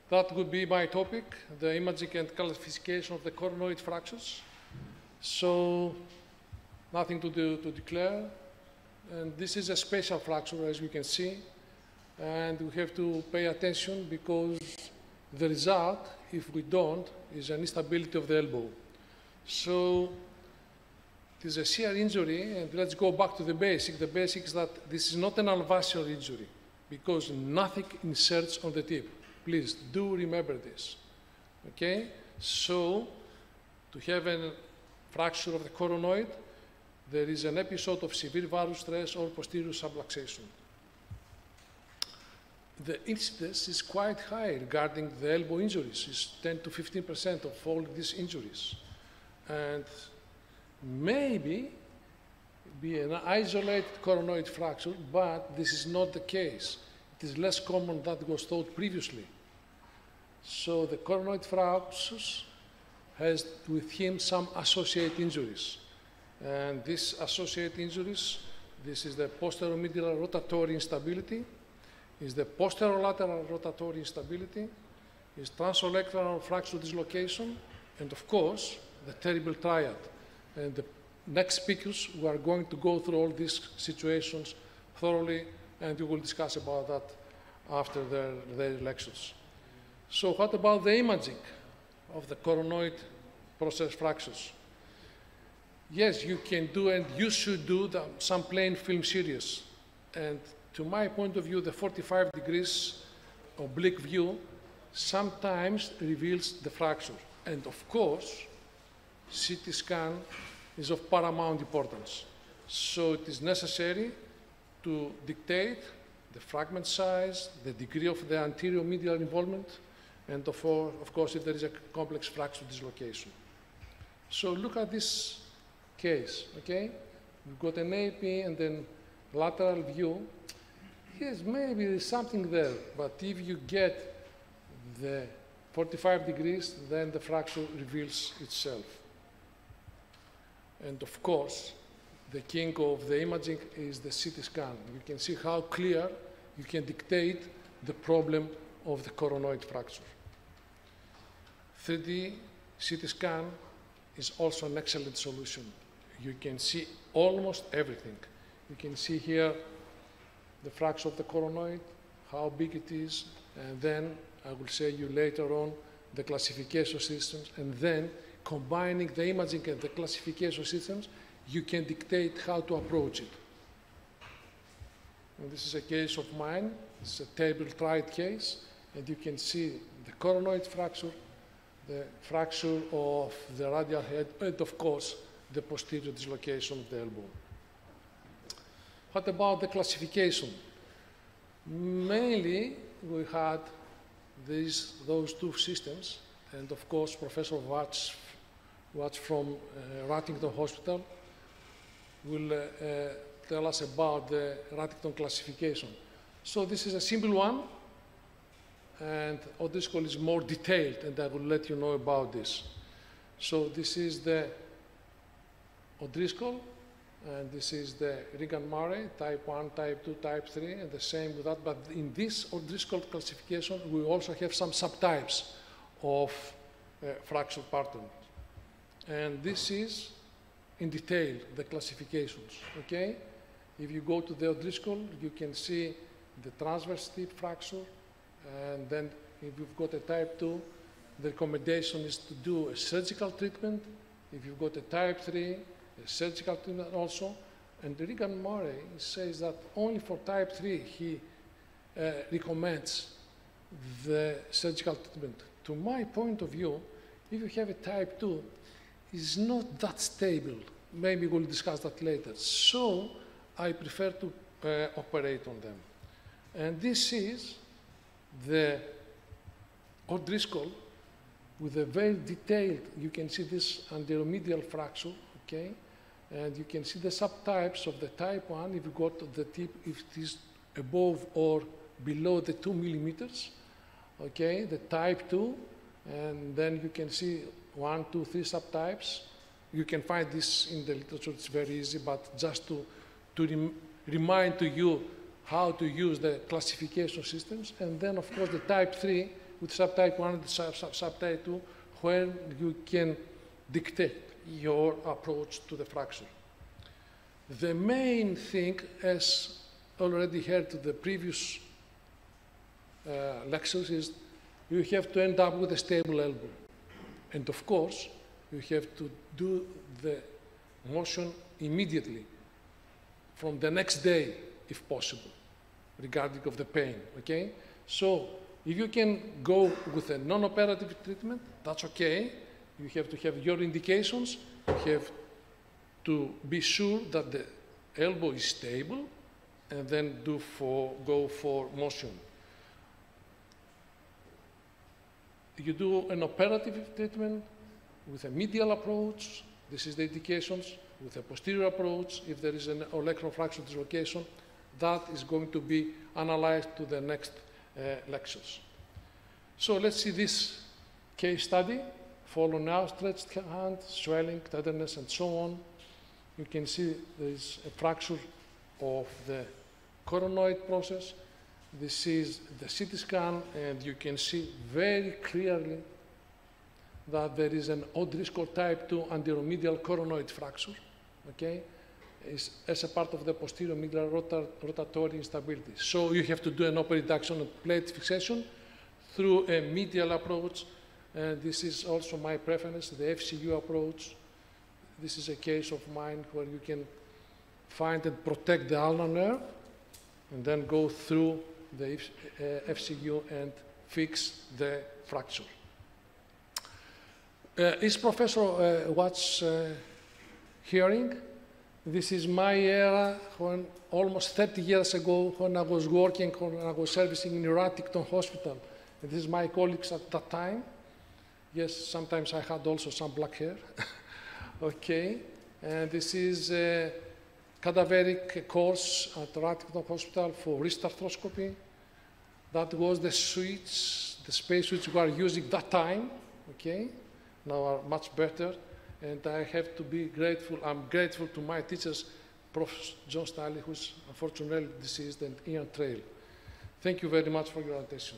That would be my topic, the imaging and classification of the coronoid fractures. So, nothing to declare. And this is a special fracture, as we can see. And we have to pay attention because the result, if we don't, is an instability of the elbow. So, it is a shear injury, and let's go back to the basic. The basic is that this is not an alveolar injury because nothing inserts on the tip. Please do remember this, okay? So, to have a fracture of the coronoid, there is an episode of severe varus stress or posterior subluxation. The incidence is quite high regarding the elbow injuries. It's 10 to 15% of all these injuries. And maybe be an isolated coronoid fracture, but this is not the case. It is less common than was thought previously. So the coronoid fractures has with him some associated injuries. And these associated injuries, this is the posteromedial rotatory instability, is the posterolateral rotatory instability, is transolecraral fracture dislocation, and of course, the terrible triad. And the next speakers, we are going to go through all these situations thoroughly, and we will discuss about that after their lectures. So what about the imaging of the coronoid process fractures? Yes, you can do and you should do some plain film series. And to my point of view, the 45 degrees oblique view sometimes reveals the fracture. And of course, CT scan is of paramount importance. So it is necessary to dictate the fragment size, the degree of the anterior medial involvement, and of course, if there is a complex fracture dislocation. So look at this case, okay? We've got an AP and then lateral view. Yes, maybe there's something there, but if you get the 45 degrees, then the fracture reveals itself. And of course, the king of the imaging is the CT scan. You can see how clear you can dictate the problem of the coronoid fracture. 3D CT scan is also an excellent solution. You can see almost everything. You can see here the fracture of the coronoid, how big it is, and then I will show you later on the classification systems, and then combining the imaging and the classification systems, you can dictate how to approach it. And this is a case of mine. It's a table-tried case, and you can see the coronoid fracture, the fracture of the radial head, and of course, the posterior dislocation of the elbow. What about the classification? Mainly, we had those two systems, and of course, Professor Watts from Rattington Hospital will tell us about the Rattington classification. So this is a simple one, and O'Driscoll is more detailed, and I will let you know about this. So this is the O'Driscoll, and this is the Regan-Murray, type 1, type 2, type 3, and the same with that. But in this O'Driscoll classification, we also have some subtypes of fracture patterns. And this is, in detail, the classifications, okay? If you go to the O'Driscoll, you can see the transverse tip fracture, and then if you've got a type 2, the recommendation is to do a surgical treatment. If you've got a type 3, a surgical treatment also. And Regan-Murray says that only for type 3 he recommends the surgical treatment. To my point of view, if you have a type 2, it's not that stable. Maybe we'll discuss that later. So I prefer to operate on them. And this is the O'Driscoll with a very detailed, you can see this anteromedial fracture, okay? And you can see the subtypes of the type 1, if you go to the tip, if it is above or below the 2 millimeters, okay? The type 2, and then you can see 1, 2, 3 subtypes. You can find this in the literature, it's very easy, but just to remind to you how to use the classification systems. And then, of course, the type 3 with subtype 1 and subtype 2, where you can dictate your approach to the fracture. The main thing, as already heard to the previous lectures, is you have to end up with a stable elbow. And of course, you have to do the motion immediately, from the next day, if possible, regarding of the pain, okay? So, if you can go with a non-operative treatment, that's okay. You have to have your indications. You have to be sure that the elbow is stable, and then go for motion. You do an operative treatment with a medial approach. This is the indications. With a posterior approach, if there is an olecranon fracture dislocation, that is going to be analyzed to the next lectures. So let's see this case study. Follow now, stretched hand, swelling, tenderness, and so on. You can see there is a fracture of the coronoid process. This is the CT scan, and you can see very clearly that there is an odd risk or type 2 anteromedial coronoid fracture, okay, as a part of the posterior medial rotatory instability. So you have to do an open reduction and plate fixation through a medial approach, and this is also my preference, the FCU approach. This is a case of mine where you can find and protect the ulnar nerve, and then go through the FCU and fix the fracture. Is Professor Watts hearing? This is my era, when almost 30 years ago, when I was working, when I was servicing in Uraticton Hospital. And this is my colleagues at that time. Yes, sometimes I had also some black hair. Okay, and this is a cadaveric course at Uraticton Hospital for wrist arthroscopy. That was the suites, the space suites we were using that time, okay? Now are much better, and I have to be grateful. I'm grateful to my teachers, Prof. John Stanley, who's unfortunately deceased, and Ian Trail. Thank you very much for your attention.